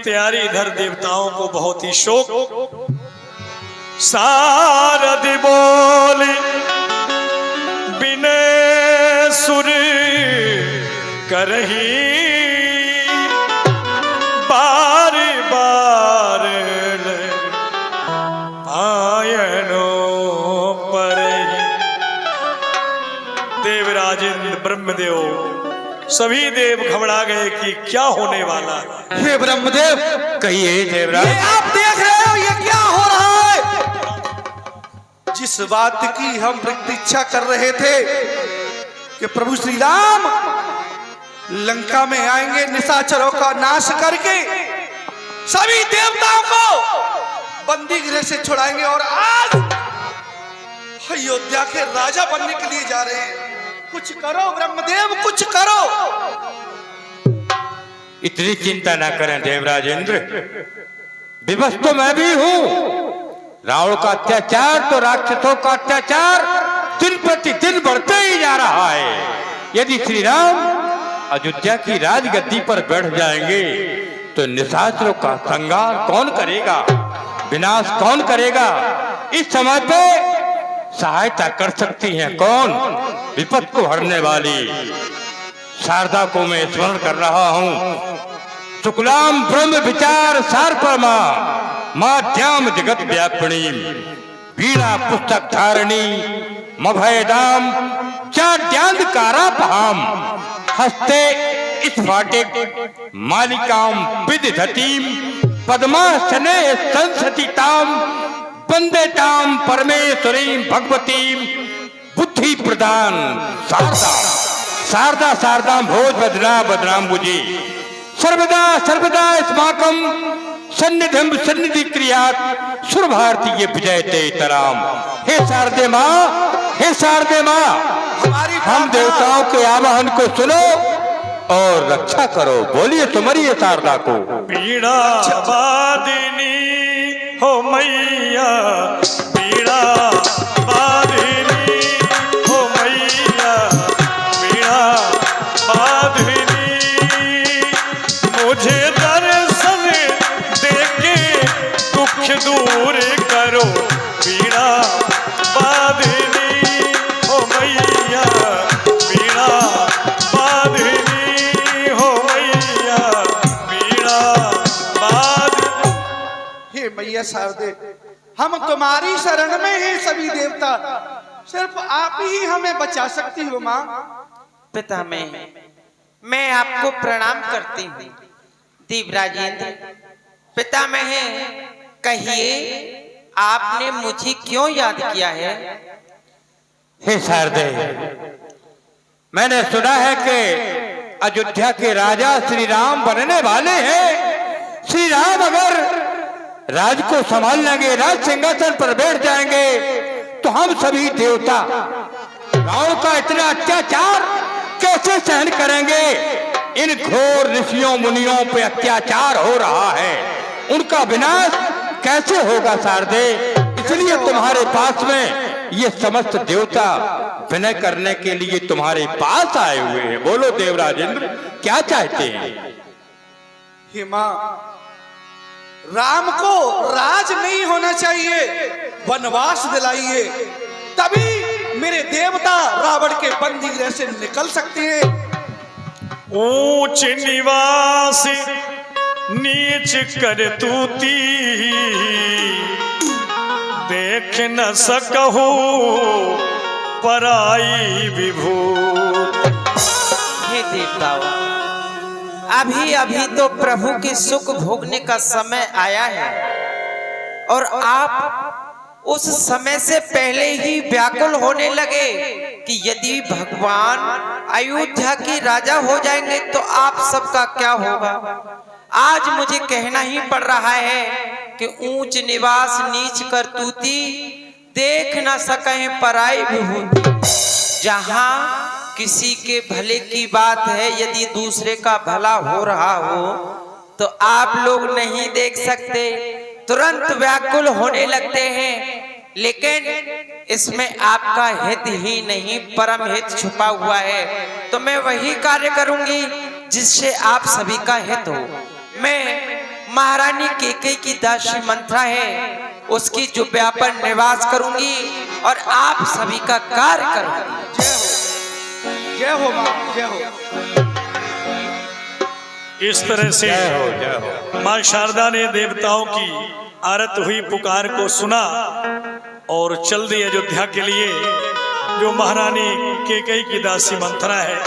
इत्यादि इधर देवताओं को बहुत ही शोक। सारद बोली बिने सुर करही बार बार आयनो पर। देवराजेंद्र ब्रह्मदेव सभी देव घबरा गए कि क्या होने वाला है। हे ब्रह्मदेव, कहिए देवराज। ये आप देख रहे हो ये क्या हो रहा है? जिस बात की हम प्रतीक्षा कर रहे थे कि प्रभु श्री राम लंका में आएंगे निशाचरों का नाश करके सभी देवताओं को बंदी गृह से छुड़ाएंगे और आज अयोध्या के राजा बनने के लिए जा रहे हैं। कुछ करो ब्रह्मदेव, कुछ करो। इतनी चिंता ना करें देवराजेंद्र, विवश तो मैं भी हूं। रावण का अत्याचार तो राक्षसों का अत्याचार दिन प्रतिदिन बढ़ते ही जा रहा है। यदि श्री राम अयोध्या की राजगद्दी पर बैठ जाएंगे तो निशाचरों का संहार कौन करेगा, विनाश कौन करेगा? इस समय पे सहायता कर सकती हैं कौन? विपद को हरने वाली शारदा को मैं स्मरण कर रहा हूं। शुक्लाम ब्रह्म विचार सार परमा माध्याम जगत व्यापिणी वीणा पुस्तक धारिणी मभयदाम चाट्यांधकारापहाम हस्ते स्फाटिक मालिकाम विदधतीम पद्मासने संसतिताम वंदेताम परमेश्वरीं भगवतीं बुद्धि प्रदान शारदा। शारदा शारदां भोज बदनाम बदनाम बुझी सर्वदा सर्वदा अस्माकं सन्निधिं सन्निधि क्रियात् सुर भारती ये विजयते तराम। हे शारदे माँ, हे शारदे माँ, हम देवताओं के आवाहन को सुनो और रक्षा करो। बोलिए तुम्हारी शारदा को। पीड़ा वादिनी हो मैया, पीड़ा वादिनी हो मैया, पीड़ा वादिनी मुझे दर्शन देके दुख दूर करो। पीड़ा वादिनी हो मैया, पीड़ा वादिनी हो मैया, पीड़ा वादिनी। हे मैया शारदे, हम तुम्हारी शरण में हैं सभी देवता, सिर्फ आप ही हमें बचा सकती हो माँ। पिता मैं आपको प्रणाम करती हूँ। देवराजेंद्र पिता मैं है, कहिए आपने मुझे क्यों याद किया है? हे शारदे, मैंने सुना है कि अयोध्या के राजा श्री राम बनने वाले हैं। श्री राम अगर राज को संभाल लेंगे, राज सिंहासन पर बैठ जाएंगे तो हम सभी देवता रावण का इतना अत्याचार कैसे सहन करेंगे? इन घोर ऋषियों मुनियों पे अत्याचार हो रहा है, उनका विनाश कैसे होगा शारदे? इसलिए तुम्हारे पास में ये समस्त देवता विनय करने के लिए तुम्हारे पास आए हुए हैं। बोलो देवराजेंद्र, क्या चाहते हैं? हे माँ, राम को राज नहीं होना चाहिए, वनवास दिलाइए, तभी मेरे देवता रावण के बंदी गृह से निकल सकते हैं। ऊंच निवास नीच कर तूती देख न सकहु पराई विभूत। हे देवताओं, अभी अभी तो प्रभु के सुख भोगने का समय आया है और आप उस समय से पहले ही व्याकुल होने लगे कि यदि भगवान अयोध्या के राजा हो जाएंगे तो आप सबका क्या होगा। आज मुझे कहना ही पड़ रहा है कि ऊंच निवास नीच करतूती देख न सके पराई विभूति। जहां किसी के भले की बात है, यदि दूसरे का भला हो रहा हो तो आप लोग नहीं देख सकते, तुरंत व्याकुल होने लगते हैं। लेकिन इसमें आपका हित ही नहीं परम हित छुपा हुआ है, तो मैं वही कार्य करूंगी जिससे आप सभी का हित हो। मैं महारानी केकई की दासी मंत्रा है उसकी जुब्या पर निवास करूंगी और आप सभी का कार्य करूंगी। जय हो माँ, जय हो। इस तरह से जय हो। मां शारदा ने देवताओं की आरत हुई पुकार को सुना और चल दी अयोध्या के लिए। जो महारानी केकई की दासी मंथरा है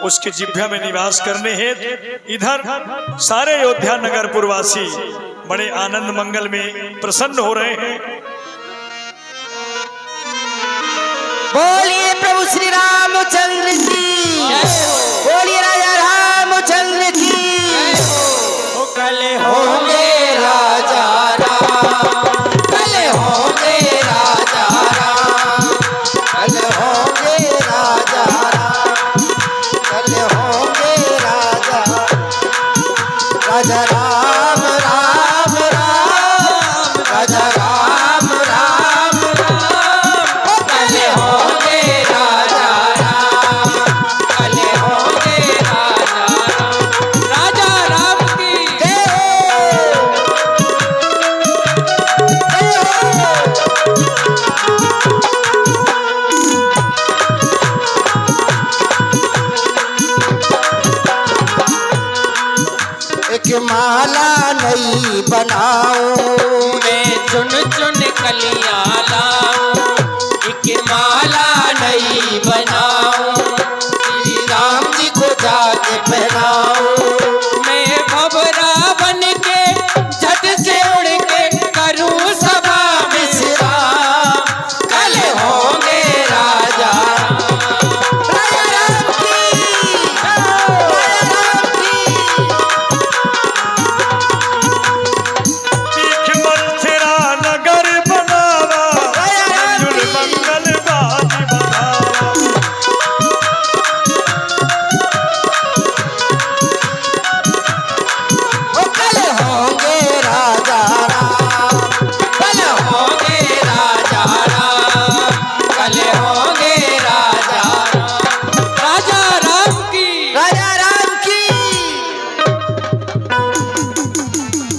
उसकी जिह्वा में निवास करने हेतु इधर सारे अयोध्या नगर पुरवासी बड़े आनंद मंगल में प्रसन्न हो रहे हैं। बोलिए प्रभु श्री रामचंद्र की, बोलिए राजा रामचंद्र की। कल होंगे राजा राम, कल होंगे राजा राम, कल होंगे राजा राम, कल होंगे राजा, राजा राम राम राम, राजा राम राम राम। कल होंगे राजा राम, कल होंगे राजा राम, राजा राम की जय हो, जय हो। एक माला नई बनाओ, मैं चुन चुन कलियां लाऊं, एक माला नई बनाऊं, श्री राम जी को जाके पहनाओ। मैं भंवरा बन के झट से उड़ के करूं सभा विश्राम। कल होंगे राजा राजा राम की, राजा राम की। तीख मथुरा नगर बनावा, मंजुल मंगल बाज बधावा। ओ कल होंगे राजा राम, कल होंगे राजा राम, कल होंगे राजा राम, राजा राम की राजा राम की।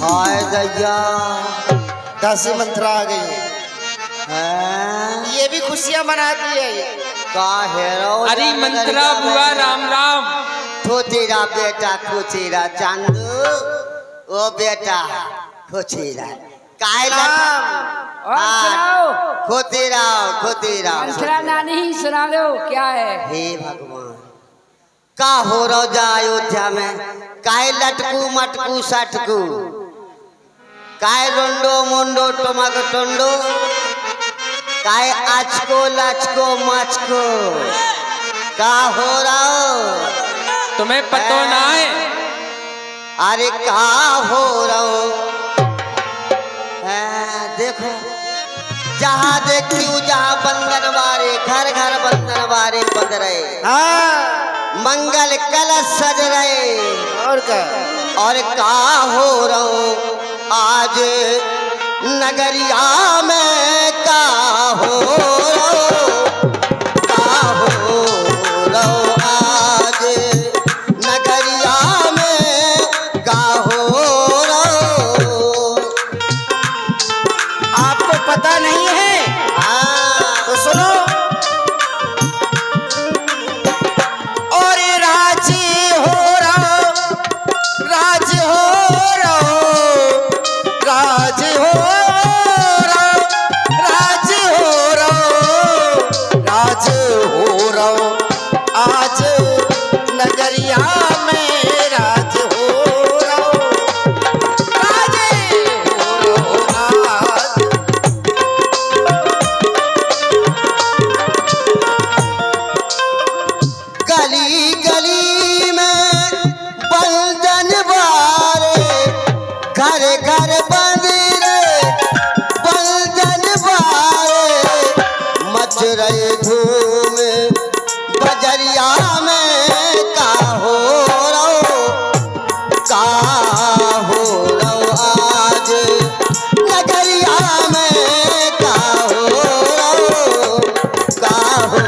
हाय दैया, दासी मंत्रा आ गई है। ये भी खुशियां मनाती है ये। का हेरो अरे मंत्रा बुआ राम राम। खोतेरा बेटा खोतेरा चांदू, ओ बेटा खोतेरा काय खोतेरा खोतेरा। मंत्रा नानी ही सुना लो क्या है। हे भगवान, का हो रोजा अयोध्या में, काय लटकू मटकू सटकू, काय रोंडो मोंडो टोमाको टोंडो, काय आचको लाचको माचको, का हो रहा तुम्हें पतो ना है। अरे का हो रहा देखो, जहाँ देखती हूँ जहाँ बंदरवारे घर घर बंदरवारे बंद रहे, मंगल कलश सज रहे, और का हो रहा आज नगरिया में, का हो रहा आज नगरिया में, का हो रहा। आपको पता नहीं है तो सुनो, और राजी हो रहा, राज हो रहा, राज हो रहा, राज हो रहा, राज हो रहा आज नगरिया में, राज हो रहा, राज हो रहा आज। गली गली में बंधन वारे, घर घर बंदरे बंधन वारे, मच रहे धूम बजरिया में, का हो रहो, का हो रहो आज नगरिया में, का हो रहो, का हो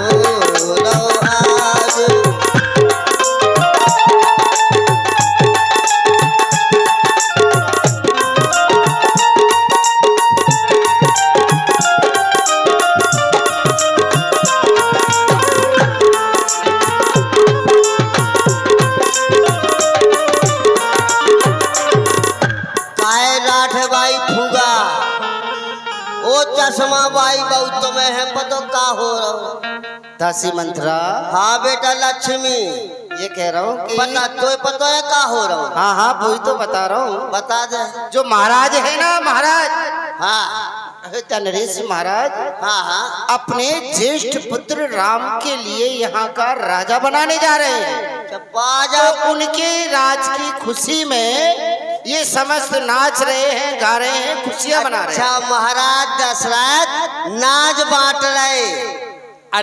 रहो आज। दसवा बाई बहुत तो मैं है पतो का हो रहा हूँ। दासी मंत्रा, हाँ बेटा लक्ष्मी, ये कह रहा हूँ कि पता तो पता है का हो रहा हूँ। हाँ हाँ वही तो बता रहा हूँ। बता दे। जो महाराज है ना, महाराज हाँ तनरेश महाराज हाँ हाँ अपने ज्येष्ठ पुत्र राम के लिए यहाँ का राजा बनाने जा रहे हैं। बाजा तो उनके राज की खुशी में ये समस्त नाच रहे हैं, गा रहे हैं, खुशियाँ मना रहे हैं। अच्छा महाराज दशरथ नाच बांट रहे,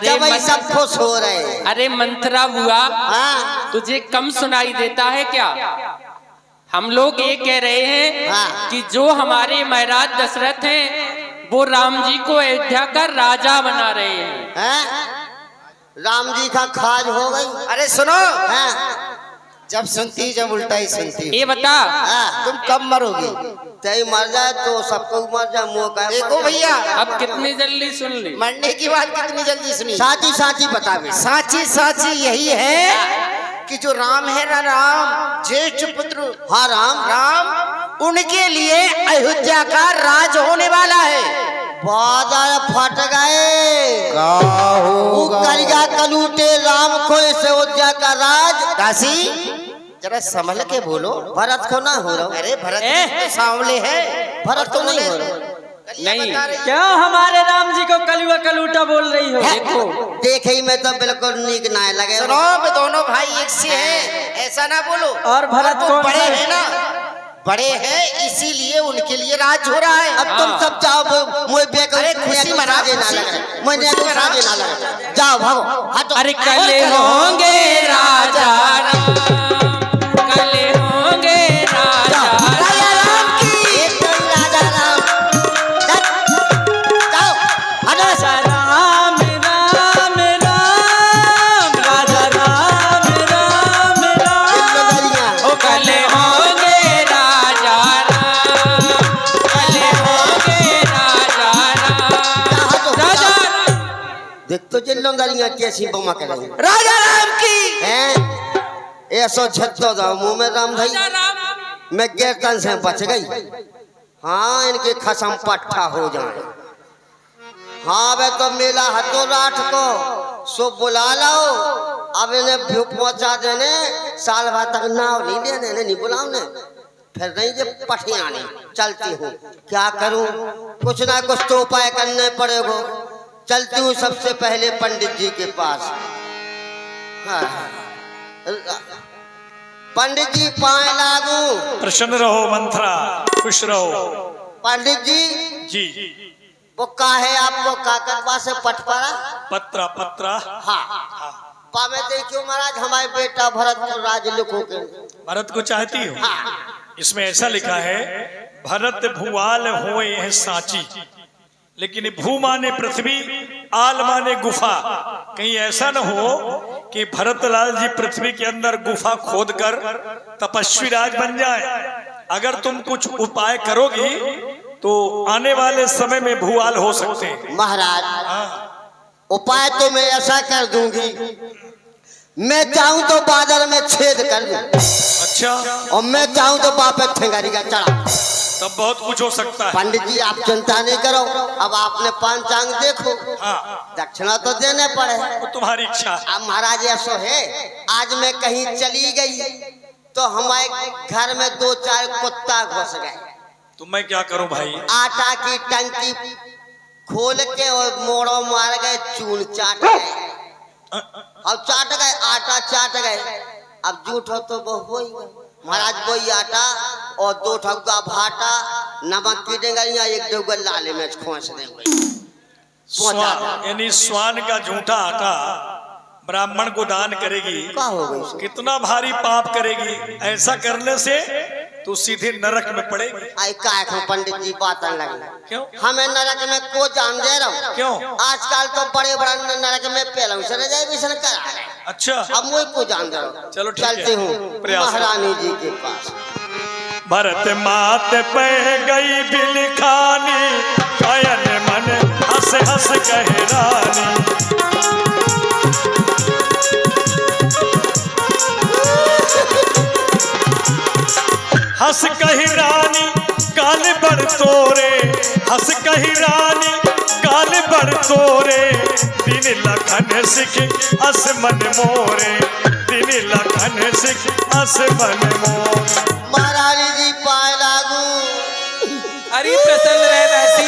जब भाई सब खुश हो रहे। अरे मंत्रा बुआ, हाँ तुझे कम सुनाई देता है क्या? हम लोग ये कह रहे हैं हाँ। कि जो हमारे महाराज दशरथ हैं वो राम जी को अयोध्या का राजा बना रहे हैं। हैं? राम जी का खाज हो गई। अरे सुनो, हैं? जब सुनती जब उल्टा ही सुनती। ये बता, हाँ। तुम कब मरोगी? तई मर जाए तो सबको मर जाए, मुँह का देखो भैया, अब कितनी जल्दी सुन ली। मरने की बात कितनी जल्दी सुनी। साची साची बता बे। साची साची यही है कि जो राम है ना, राम ज्येष्ठ पुत्र हाँ राम राम, उनके लिए अयोध्या का राज होने वाला है। बाजार फट गए। क्या होगा? कलिया कलूटे राम को इस अयोध्या का राज। दासी जरा संभल के बोलो। भरत को ना हो रहा। अरे भरत तो सांवले है, भरत को नहीं हो रहा। नहीं, क्या हमारे राम जी को कलुआ कलूटा बोल रही हो? देखो देखे ही में तो बिल्कुल नीक ना लगे। सुनो, वे दोनों भाई एक से हैं, ऐसा ना बोलो। और भरत वो कौन बड़े सा? हैं ना, बड़े हैं, इसीलिए उनके लिए राज हो रहा है। अब तुम सब जाओ, मुझे बेकर अरे खुशी मना, साजे ना खुशी- लगे, मुझे साजे ना लगे। जाओ भागो। हटो। अरे कल होंगे राजा राम, कल होंगे राजा राजा राम की एकदम राजा राम। जाओ हटो। राम राम राम, राजा राम राम राम। ओ कल होंगे राजा राम, कल होंगे राजा राम, राजा देख तो जिन गलियां कैसी बमा करेंगे। राजा राम की हैं? ऐसो झत्तो जाओ मुंह में राम भाई। राम। मैं कीर्तन से बच गई। हाँ इनके खसम पट्टा हो जाए। हाँ वे तो मेला हतो रात को सो बुला लाओ। अब इन्हें भूख पहुंचा देने, साल भर तक नाव नहीं देने, नहीं बुलाओ ने। फिर नहीं जब पठियानी चलती हूँ, क्या करूँ? कुछ ना कुछ तो उपाय करने पड़ेगा। चलती हूँ सबसे पहले पंडित जी के पास। हाँ पंडित जी पाए लागू। प्रसन्न रहो मंथरा, खुश रहो। पंडित जी जी वो काहे आपको काकरबा से पट पड़ा? पत्रा पत्रा। हाँ पावे देखियो महाराज, हमारे बेटा भरत को राज लिखो के। भरत को चाहती हो? इसमें ऐसा लिखा है, भरत भूआल होए है सांची, लेकिन भू माने पृथ्वी, आल माने गुफा। कहीं ऐसा न हो कि भरतलाल जी पृथ्वी के अंदर गुफा खोदकर तपस्वी राज बन जाए। अगर तुम कुछ उपाय करोगी तो आने वाले समय में भूआल हो सकते हैं। महाराज उपाय तो मैं ऐसा कर दूंगी, मैं चाहूं तो बादल में छेद कर दूं। अच्छा, और मैं चाहूं तो बापे ठेंगारी का चढ़ा। तब बहुत कुछ हो सकता है। पंडित जी आप चिंता नहीं करो। अब आपने पंचांग देखो, हाँ, दक्षिणा तो देने पड़े। वो तुम्हारी इच्छा है। अब महाराज ऐसो है, आज मैं कहीं चली गई तो हमारे घर में 2-4 कुत्ता घुस गए। तो मैं क्या करूं भाई? आटा की टंकी खोल के और मोड़ो मार गए, चून चाट गए। अब चाट गए, आटा चाट गए। अब जूठो तो वो हो ही गए। महाराज वही आटा और 2 ठग्गा भाटा, नमक की डेंगरियां, 1-2 लाले में खोस देंगे। स्वान यानी स्वान का झूठा आटा ब्राह्मण को दान करेगी, क्या हो गई? कितना भारी पाप करेगी। ऐसा करने से तो सीधे नरक में पड़ेगी। आई काय को पंडित जी बात लगे। क्यों? हमें नरक में को जान दे रहा हूँ। क्यों? आजकल तो बड़े बड़े नरक में पहले से रजाई बिछन करा रहे। अच्छा, अब मुझे को जान दे रहा हूँ। चलो ठीक है, चलती हूँ प्रयास करो। महारानी जी के पास। भरत मात पे गई बिलखानी, कायन मन हंस हंस कहे रानी। हंस कही रानी काल बड़ तोरे, हंस कही रानी तोरे दिन लखन सिख अस मन मोरे दिन लखन सिख अस मन मोरे। महारानी जी पाए लागू अरे प्रसन्न रह दासी